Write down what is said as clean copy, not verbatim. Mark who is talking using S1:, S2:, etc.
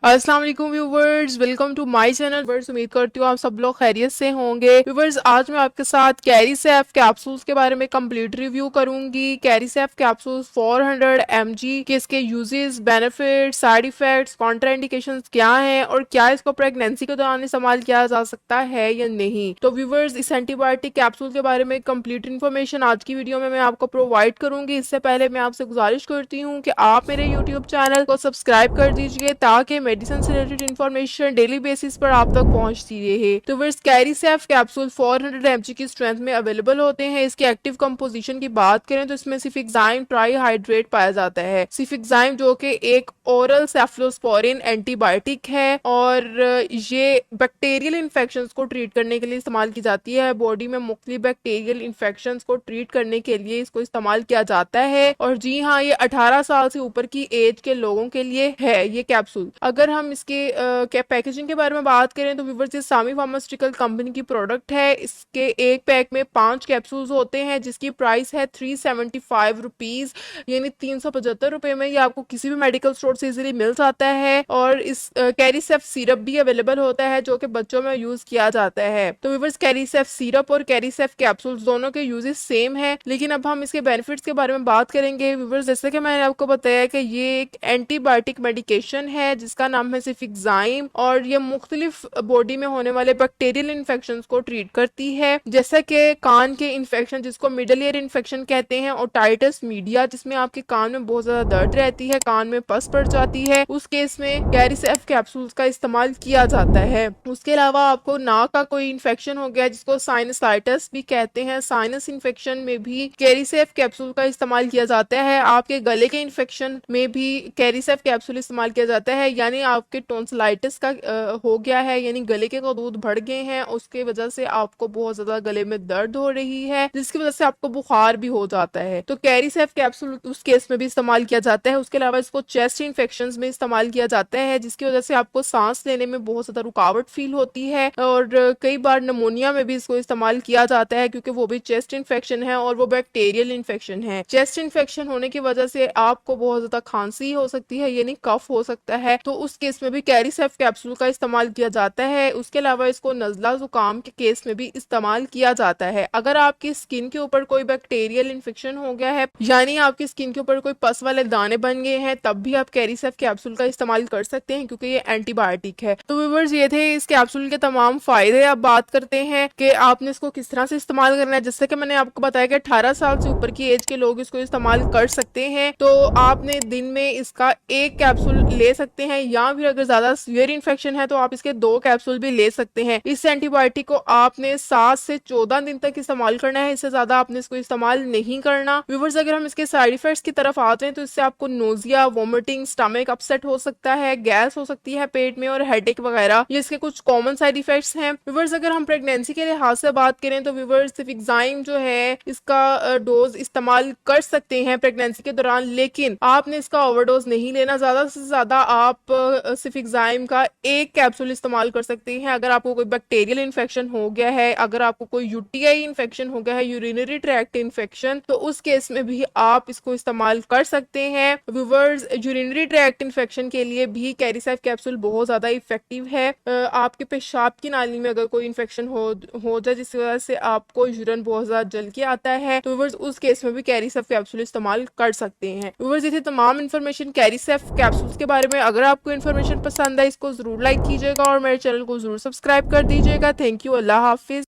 S1: अस्सलाम वालेकुम viewers, welcome to my channel. Viewers, उम्मीद करती हूँ आप सब लोग खैरियत से होंगे। व्यूवर्स, आज मैं आपके साथ कैरीसेफ कैप्सूल्स के बारे में कंप्लीट रिव्यू करूंगी। कैरीसेफ कैप्सूल्स 400 mg के इसके uses, benefit, side effects, contraindications क्या हैं और क्या इसको प्रेगनेंसी के दौरान इस्तेमाल किया जा सकता है या नहीं। तो व्यूवर्स, इस एंटीबायोटिक कैप्सूल के बारे में कंप्लीट इन्फॉर्मेशन आज की वीडियो में मैं आपको प्रोवाइड करूंगी। इससे पहले मैं आपसे गुजारिश करती हूँ कि आप मेरे यूट्यूब चैनल को सब्सक्राइब कर दीजिए ताकि मेडिसिन से रिलेटेड इन्फॉर्मेशन डेली बेसिस पर आप तक पहुंचती रहे। तो वर्स, कैरीसेफ कैप्सूल 400 mg की स्ट्रेंथ में अवेलेबल होते हैं। इसके एक्टिव कंपोजिशन की बात करें तो इसमें सिफिक्साइम ट्राईहाइड्रेट पाया जाता है। सिफिक्साइम जो कि एक ओरल सेफलोस्पोरिन एंटीबायोटिक है और ये बैक्टीरियल इन्फेक्शंस को ट्रीट करने के लिए इस्तेमाल की जाती है। बॉडी में मुख्तलिफ बैक्टीरियल इन्फेक्शंस को ट्रीट करने के लिए इसको इस्तेमाल किया जाता है। और जी हाँ, ये 18 साल से ऊपर की एज के लोगों के लिए है ये कैप्सूल। अगर हम इसके पैकेजिंग के बारे में बात करें तो व्यूअर्स, ये सामी फार्मास्यूटिकल कंपनी की प्रोडक्ट है। इसके एक पैक में 5 कैप्सूल्स होते हैं जिसकी प्राइस है 375 रुपीज, यानी 375 रुपए में ये आपको किसी भी मेडिकल स्टोर से इजीली मिल जाता है। और इस कैरीसेफ सिरप भी अवेलेबल होता है जो कि बच्चों में यूज किया जाता है। तो व्यूअर्स, कैरीसेफ सिरप और कैरीसेफ कैप्सूल्स दोनों के यूजेस सेम है, लेकिन अब हम इसके बेनिफिट्स के बारे में बात करेंगे। व्यूअर्स, जैसे कि मैंने आपको बताया कि ये एक एंटीबायोटिक मेडिकेशन है जिसका नाम है सिफिक्साइम और ये मुख्तलिफ बॉडी में होने वाले बैक्टीरियल इन्फेक्शन को ट्रीट करती है, जैसा कि कान के इन्फेक्शन जिसको मिडल ईयर इन्फेक्शन कहते हैं, ओटाइटिस मीडिया जिसमें आपके कान में बहुत ज्यादा दर्द रहती है, कान में पस पड़ जाती है, उस केस में कैरीसेफ कैप्सूल्स का इस्तेमाल किया जाता है। उसके अलावा आपको नाक का कोई इन्फेक्शन हो गया जिसको साइनसाइटिस भी कहते हैं, साइनस इन्फेक्शन में भी कैरीसेफ कैप्सूल का इस्तेमाल किया जाता है। आपके गले के इन्फेक्शन में भी कैरीसेफ कैप्सूल इस्तेमाल किया जाता है, यानी आपके टॉन्सिलाइटिस का हो गया है, यानी गले के कदूद बढ़ गए हैं, उसके वजह से आपको बहुत ज्यादा गले में दर्द हो रही है जिसकी वजह से आपको बुखार भी हो जाता है, तो कैरीसेफ कैप्सूल उस केस में भी इस्तेमाल किया जाता है। उसके अलावा इसको चेस्ट इन्फेक्शन में इस्तेमाल किया जाता है जिसकी वजह से आपको सांस लेने में बहुत ज्यादा रुकावट फील होती है, और कई बार नमोनिया में भी इसको इस्तेमाल किया जाता है क्योंकि वो भी चेस्ट इन्फेक्शन है और वो बैक्टीरियल इन्फेक्शन है। चेस्ट इन्फेक्शन होने की वजह से आपको बहुत ज्यादा खांसी हो सकती है, यानी कफ हो सकता है, तो उस केस में भी कैरीसेफ कैप्सूल का इस्तेमाल किया जाता है। उसके अलावा इसको नजला जुकाम के केस में भी इस्तेमाल किया जाता है। अगर आपकी स्किन के ऊपर कोई बैक्टीरियल इन्फेक्शन हो गया है, यानी आपकी स्किन के ऊपर कोई पस वाले दाने बन गए हैं, तब भी आप कैरीसेफ कैप्सूल का इस्तेमाल कर सकते हैं क्योंकि ये एंटीबायोटिक है। तो व्यूअर्स, ये थे इस कैप्सूल के तमाम फायदे। अब बात करते हैं कि आपने इसको किस तरह से इस्तेमाल करना है। जैसे कि मैंने आपको बताया कि 18 साल से ऊपर की एज के लोग इसको इस्तेमाल कर सकते हैं, तो आपने दिन में इसका एक कैप्सूल ले सकते हैं, या फिर अगर ज्यादा सीवियर इन्फेक्शन है तो आप इसके 2 कैप्सूल भी ले सकते हैं। इस एंटीबायोटिक को आपने 7 से 14 दिन तक इस्तेमाल करना है, इससे ज्यादा आपने इसको इस्तेमाल नहीं करना। व्यूअर्स, अगर हम इसके साइड इफेक्ट्स की तरफ आते हैं तो इससे आपको नोजिया, वोमिटिंग, स्टमक अपसेट हो सकता है, गैस हो सकती है पेट में और हेडेक वगैरह, ये इसके कुछ कॉमन साइड इफेक्ट्स हैं। व्यूअर्स, अगर हम प्रेगनेंसी के लिहाज से बात करें तो व्यूअर्स, सिफिक्साइम जो है इसका डोज इस्तेमाल कर सकते हैं प्रेगनेंसी के दौरान, लेकिन आपने इसका ओवरडोज नहीं लेना। ज्यादा से ज्यादा आप सिफिक्साइम का एक कैप्सूल इस्तेमाल कर सकते हैं अगर आपको कोई बैक्टीरियल इन्फेक्शन हो गया है, अगर आपको कोई यूटीआई इन्फेक्शन हो गया है, यूरिनरी ट्रैक्ट इन्फेक्शन, तो उस केस में भी आप इसको इस्तेमाल कर सकते हैं। व्यूअर्स, यूरिनरी ट्रैक्ट इन्फेक्शन के लिए भी कैरीसेफ कैप्सूल बहुत ज्यादा इफेक्टिव है। आपके पेशाब की नाली में अगर कोई इन्फेक्शन हो जाए जिसकी वजह से आपको यूरिन बहुत ज्यादा जल के आता है, तो व्यूअर्स उस केस में भी कैरीसेफ कैप्सूल इस्तेमाल कर सकते हैं। व्यूअर्स, ये थी तमाम इन्फॉर्मेशन कैरीसेफ कैप्सूल्स के बारे में। अगर आपको इन्फॉर्मेशन पसंद है इसको जरूर लाइक कीजिएगा और मेरे चैनल को जरूर सब्सक्राइब कर दीजिएगा। Thank you, Allah Hafiz.